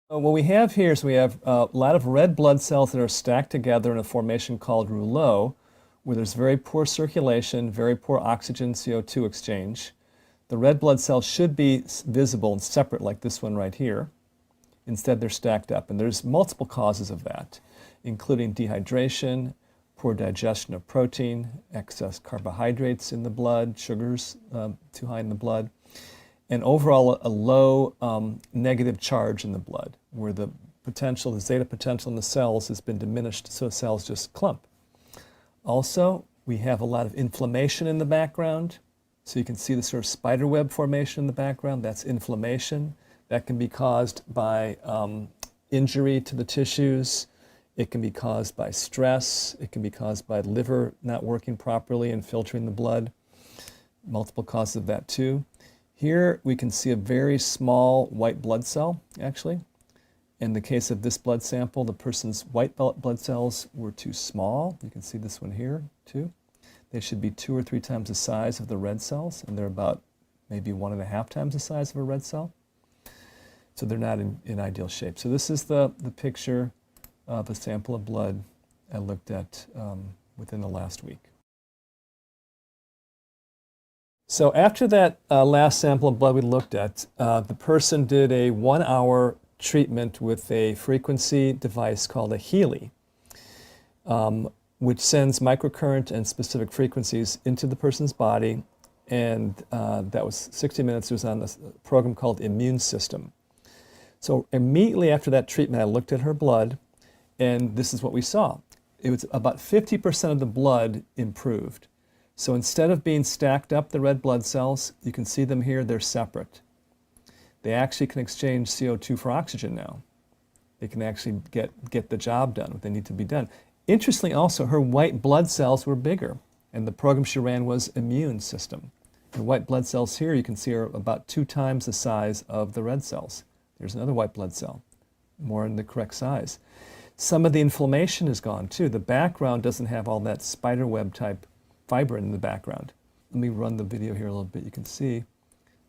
What we have here is we have a lot of red blood cells that are stacked together in a formation called rouleau, where there's very poor circulation, very poor oxygen CO2 exchange. The red blood cells should be visible and separate like this one right here. Instead, they're stacked up, and there's multiple causes of that, including dehydration, poor digestion of protein, excess carbohydrates in the blood, sugars too high in the blood, and overall a low negative charge in the blood, where the potential, the zeta potential in the cells has been diminished, so cells just clump. Also, we have a lot of inflammation in the background. So you can see the sort of spider web formation in the background. That's inflammation. That can be caused by injury to the tissues. It can be caused by stress. It can be caused by liver not working properly and filtering the blood. Multiple causes of that too. Here we can see a very small white blood cell, actually. In the case of this blood sample, the person's white blood cells were too small. You can see this one here too. They should be 2 or 3 times the size of the red cells, and they're about maybe 1.5 times the size of a red cell. So they're not in ideal shape. So this is the picture of a sample of blood I looked at within the last week. So after that last sample of blood we looked at, the person did a 1-hour treatment with a frequency device called a Healy, which sends microcurrent and specific frequencies into the person's body. And that was 60 minutes. It was on a program called Immune System. So immediately after that treatment, I looked at her blood, and this is what we saw. It was about 50% of the blood improved. So instead of being stacked up, the red blood cells, you can see them here, they're separate. They actually can exchange CO2 for oxygen now. They can actually get the job done, what they need to be done. Interestingly also, her white blood cells were bigger, and the program she ran was Immune System. The white blood cells here, you can see, are about 2 times the size of the red cells. There's another white blood cell, more in the correct size. Some of the inflammation is gone too. The background doesn't have all that spider web type fibrin in the background. Let me run the video here a little bit. You can see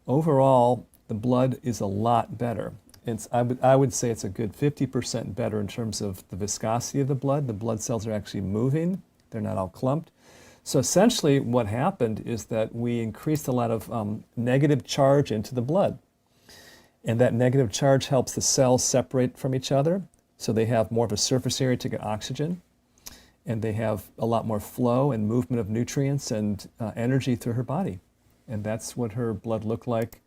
overall the blood is a lot better. I would say it's a good 50% better in terms of the viscosity of the blood. The blood cells are actually moving. They're not all clumped. So essentially what happened is that we increased a lot of negative charge into the blood. And that negative charge helps the cells separate from each other. So they have more of a surface area to get oxygen. And they have a lot more flow and movement of nutrients and energy through her body. And that's what her blood looked like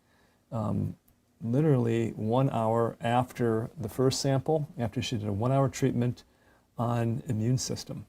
literally 1 hour after the first sample, after she did a 1-hour treatment on Immune System.